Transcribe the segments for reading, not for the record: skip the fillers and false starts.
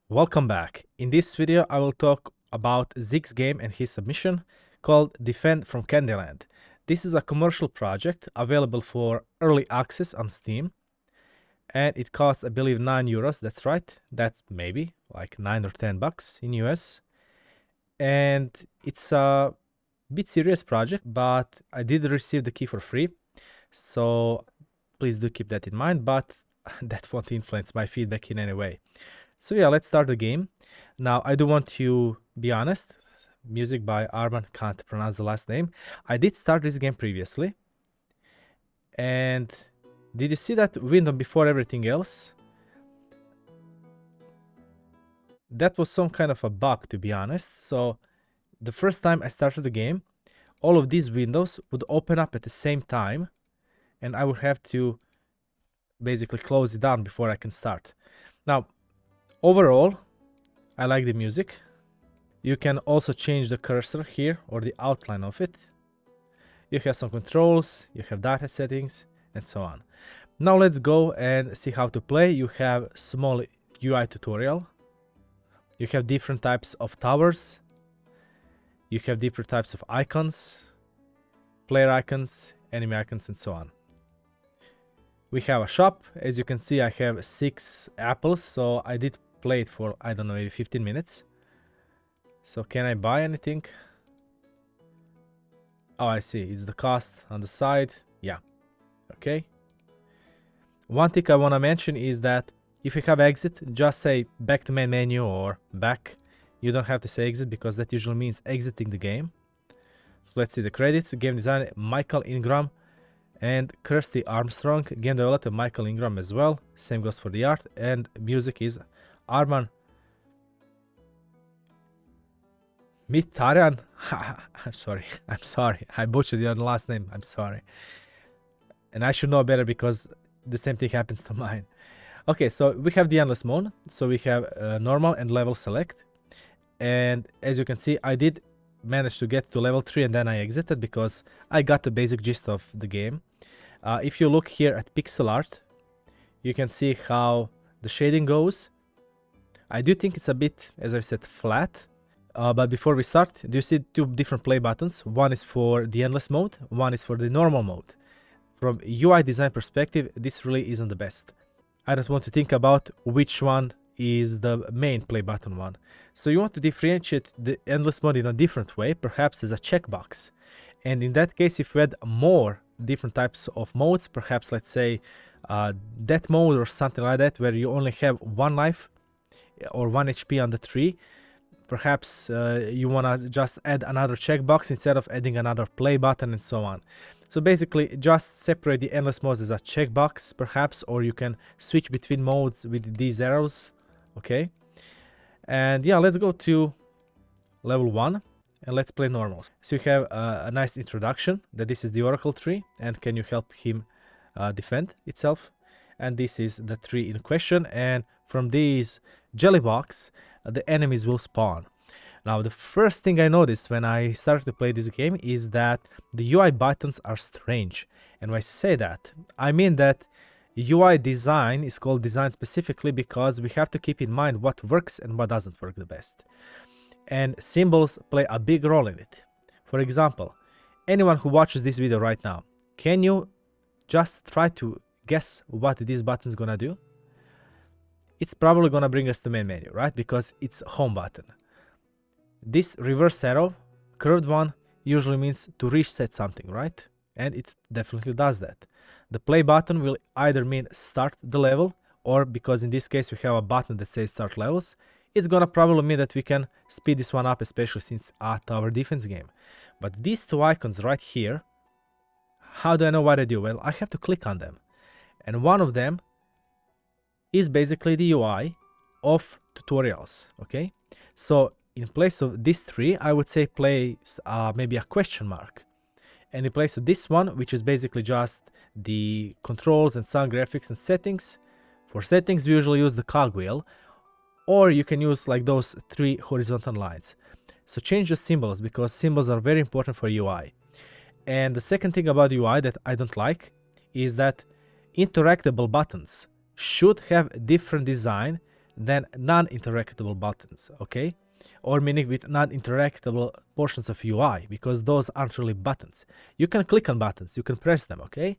Welcome back. In this video, I will talk about Zig's game and his submission called Defend from Candyland. This is a commercial project available for early access on Steam, and it costs, I believe, €9. That's right. That's maybe like 9 or 10 bucks in US. And it's a bit serious project, but I did receive the key for free, so please do keep that in mind, but that won't influence my feedback in any way. So yeah, let's start the game. Now, I do want to be honest. Music by Arman, can't pronounce the last name. I did start this game previously. And did you see that window before everything else? That was some kind of a bug, to be honest. So the first time I started the game, all of these windows would open up at the same time, and I would have to basically close it down before I can start. Now, overall, I like the music. You can also change the cursor here or the outline of it. You have some controls, you have data settings, and so on. Now let's go and see how to play. You have small UI tutorial. You have different types of towers. You have different types of icons, player icons, enemy icons, and so on. We have a shop. As you can see, I have 6 apples, so I did play it for, I don't know, maybe 15 minutes. So can I buy anything? Oh, I see. It's the cost on the side. Yeah. Okay. One thing I want to mention is that if you have exit, just say back to main menu or back. You don't have to say exit because that usually means exiting the game. So let's see the credits. Game designer Michael Ingram and Kirsty Armstrong. Game developer Michael Ingram as well. Same goes for the art. And music is Arman Mitarian. I'm sorry. I butchered your last name. I'm sorry. And I should know better because the same thing happens to mine. Okay, so we have the endless mode. So we have normal and level select. And as you can see, I did manage to get to level 3 and then I exited because I got the basic gist of the game. If you look here at pixel art, you can see how the shading goes. I do think it's a bit, as I said, flat. But before we start, do you see 2 different play buttons? One is for the endless mode, one is for the normal mode. From UI design perspective, this really isn't the best. I don't want to think about which one is the main play button one. So you want to differentiate the endless mode in a different way, perhaps as a checkbox. And in that case, if you add more different types of modes, perhaps let's say death mode or something like that, where you only have 1 life or 1 HP on the tree, perhaps you want to just add another checkbox instead of adding another play button and so on. So basically just separate the endless modes as a checkbox perhaps, or you can switch between modes with these arrows. Okay, and yeah, let's go to level 1 and let's play normal. So you have a nice introduction that this is the oracle tree and can you help him defend itself, and this is the tree in question, and from these jelly box the enemies will spawn. Now the first thing I noticed when I started to play this game is that the UI buttons are strange, and when I say that I mean that UI design is called design specifically because we have to keep in mind what works and what doesn't work the best. And symbols play a big role in it. For example, anyone who watches this video right now, can you just try to guess what this button is gonna do? It's probably gonna bring us to main menu, right? Because it's home button. This reverse arrow, curved one, usually means to reset something, right? And it definitely does that. The play button will either mean start the level, or because in this case we have a button that says start levels, it's gonna probably mean that we can speed this one up, especially since it's a tower defense game. But these 2 icons right here, how do I know what I do? Well, I have to click on them. And one of them is basically the UI of tutorials, okay? So in place of this 3, I would say place maybe a question mark. And in place of this one, which is basically just the controls and sound graphics and settings, for settings we usually use the cogwheel, or you can use like those 3 horizontal lines. So change the symbols because symbols are very important for UI. And the second thing about UI that I don't like is that interactable buttons should have different design than non-interactable buttons, okay? Or meaning with non-interactable portions of UI, because those aren't really buttons. You can click on buttons, you can press them, okay?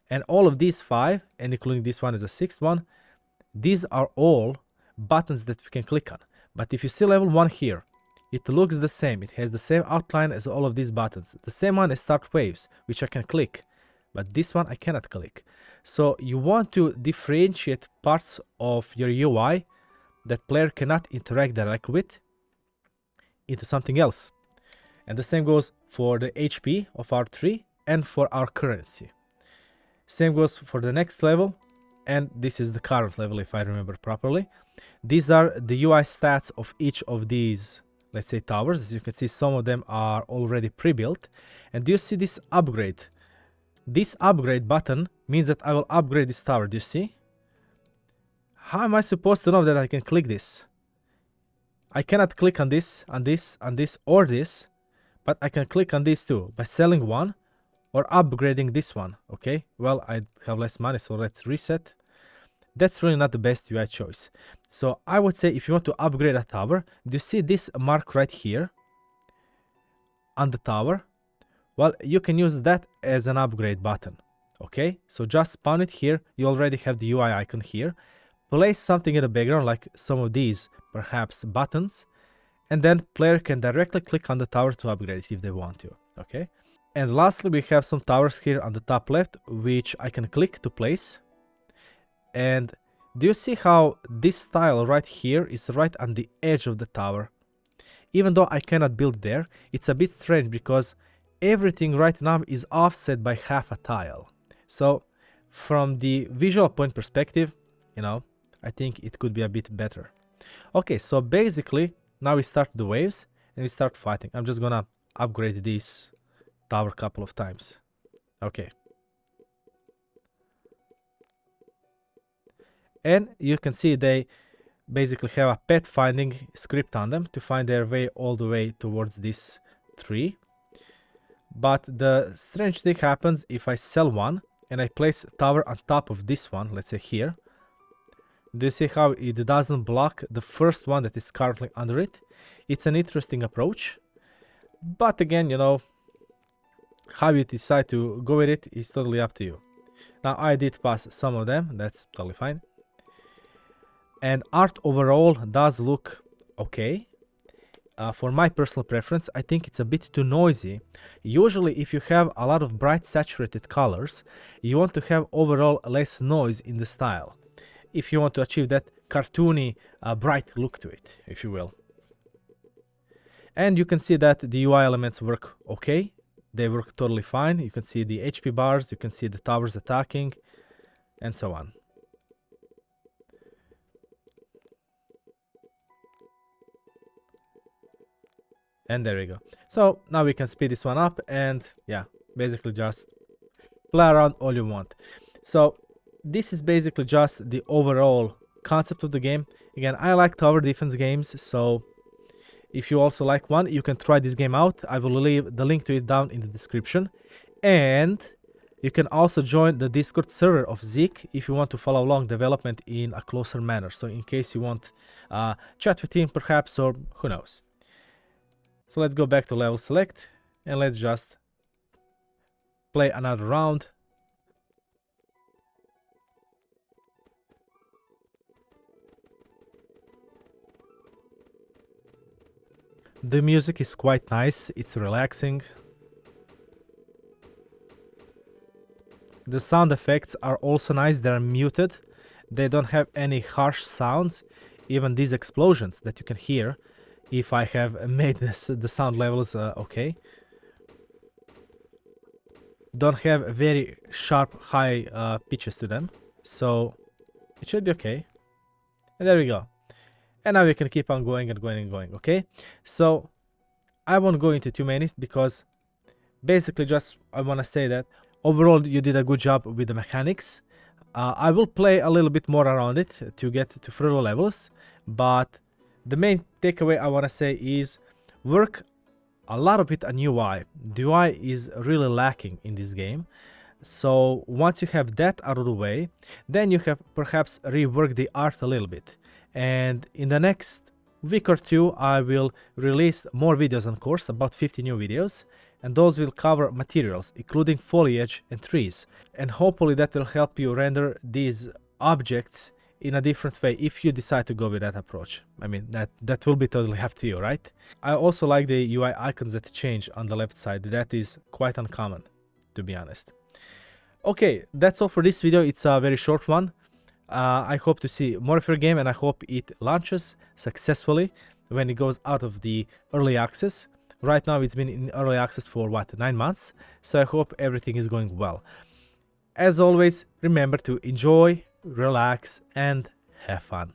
And all of these 5, and including this one is a 6th one, these are all buttons that we can click on. But if you see level 1 here, it looks the same. It has the same outline as all of these buttons. The same one as start waves, which I can click, but this one I cannot click. So you want to differentiate parts of your UI that player cannot interact directly with into something else. And the same goes for the HP of our tree and for our currency. Same goes for the next level, and this is the current level if I remember properly. These are the UI stats of each of these, let's say, towers. As you can see, some of them are already pre-built. And do you see this upgrade? This upgrade button means that I will upgrade this tower. Do you see? How am I supposed to know that I can click this? I cannot click on this, on this, on this, or this, but I can click on these two by selling one or upgrading this one, okay? Well, I have less money, so let's reset. That's really not the best UI choice. So I would say if you want to upgrade a tower, do you see this mark right here on the tower? Well, you can use that as an upgrade button, okay? So just spawn it here. You already have the UI icon here. Place something in the background, like some of these, perhaps buttons, and then player can directly click on the tower to upgrade it if they want to, okay? And lastly, we have some towers here on the top left, which I can click to place. And do you see how this tile right here is right on the edge of the tower? Even though I cannot build there, it's a bit strange because everything right now is offset by half a tile. So from the visual point perspective, you know, I think it could be a bit better. Okay, so basically now we start the waves and we start fighting. I'm just gonna upgrade this tower a couple of times. Okay. And you can see they basically have a path finding script on them to find their way all the way towards this tree. But the strange thing happens if I sell one and I place a tower on top of this one, let's say here. Do you see how it doesn't block the first one that is currently under it? It's an interesting approach. But again, you know, how you decide to go with it is totally up to you. Now I did pass some of them, that's totally fine. And art overall does look okay. For my personal preference, I think it's a bit too noisy. Usually if you have a lot of bright saturated colors, you want to have overall less noise in the style, if you want to achieve that cartoony, bright look to it, if you will. And you can see that the UI elements work okay. They work totally fine. You can see the HP bars, you can see the towers attacking, and so on. And there we go. So now we can speed this one up and yeah, basically just play around all you want. So this is basically just the overall concept of the game. Again, I like tower defense games, so if you also like one, you can try this game out. I will leave the link to it down in the description. And you can also join the Discord server of Zeke if you want to follow along development in a closer manner. So in case you want chat with him perhaps, or who knows. So let's go back to level select and let's just play another round. The music is quite nice, it's relaxing. The sound effects are also nice, they're muted. They don't have any harsh sounds. Even these explosions that you can hear, if I have made the sound levels okay, don't have very sharp high pitches to them, so it should be okay. And there we go. And now we can keep on going and going and going, okay? So I won't go into too many because basically just I want to say that overall you did a good job with the mechanics. I will play a little bit more around it to get to further levels, but the main takeaway I want to say is work a lot of it on UI. The UI is really lacking in this game. So once you have that out of the way, then you have perhaps rework the art a little bit. And in the next week or two, I will release more videos on course, about 50 new videos, and those will cover materials, including foliage and trees. And hopefully that will help you render these objects in a different way if you decide to go with that approach. I mean, that will be totally up to you, right? I also like the UI icons that change on the left side. That is quite uncommon, to be honest. Okay, that's all for this video. It's a very short one. I hope to see more of your game, and I hope it launches successfully when it goes out of the early access. Right now it's been in early access for what, 9 months, so I hope everything is going well. As always, remember to enjoy, relax, and have fun.